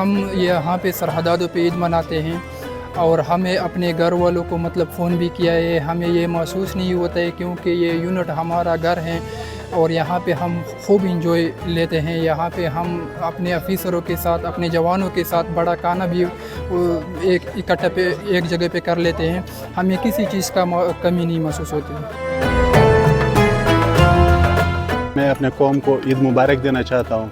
ہم یہاں پہ سرحدوں پہ عید مناتے ہیں اور ہمیں اپنے گھر والوں کو مطلب فون بھی کیا ہے. ہمیں یہ محسوس نہیں ہوتا ہے کیونکہ یہ یونٹ ہمارا گھر ہے اور یہاں پہ ہم خوب انجوائے لیتے ہیں. یہاں پہ ہم اپنے آفیسروں کے ساتھ اپنے جوانوں کے ساتھ بڑا کھانا بھی ایک اکٹھا پہ ایک جگہ پہ کر لیتے ہیں. ہمیں کسی چیز کا کمی نہیں محسوس ہوتی. میں اپنے قوم کو عید مبارک دینا چاہتا ہوں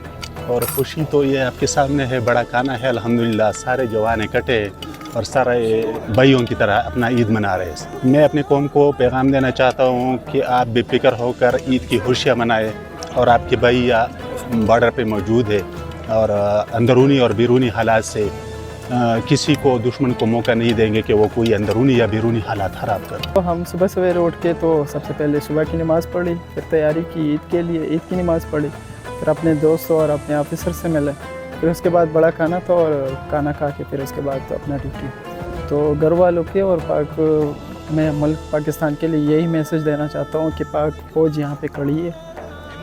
اور خوشی تو یہ آپ کے سامنے ہے. بڑا کھانا ہے الحمدللہ. سارے جوان اکٹھے اور سارے بھائیوں کی طرح اپنا عید منا رہے ہیں. میں اپنے قوم کو پیغام دینا چاہتا ہوں کہ آپ بے فکر ہو کر عید کی خوشیاں منائیں اور آپ کے بھائی بارڈر پہ موجود ہے اور اندرونی اور بیرونی حالات سے کسی کو دشمن کو موقع نہیں دیں گے کہ وہ کوئی اندرونی یا بیرونی حالات خراب کرے. ہم صبح سویرے اٹھ کے تو سب سے پہلے صبح کی نماز پڑھی, پھر تیاری کی عید کے لیے, عید کی نماز پڑھی, پھر اپنے دوستوں اور اپنے آفیسر سے ملے, پھر اس کے بعد بڑا کھانا تھا اور کھانا کھا کے پھر اس کے بعد تو اپنا ڈیوٹی. تو گھر والوں کے اور میں ملک پاکستان کے لیے یہی میسج دینا چاہتا ہوں کہ پاک فوج یہاں پہ کھڑی ہے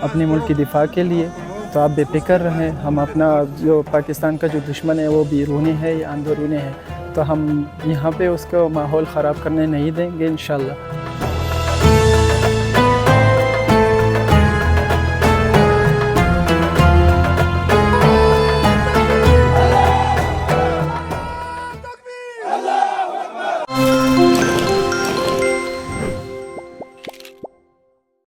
اپنے ملک کی دفاع کے لیے. تو آپ بے فکر رہیں. ہم اپنا جو پاکستان کا جو دشمن ہے وہ بیرونی ہے یا اندرونی ہے, تو ہم یہاں پہ اس کو ماحول خراب کرنے نہیں دیں گے انشاءاللہ.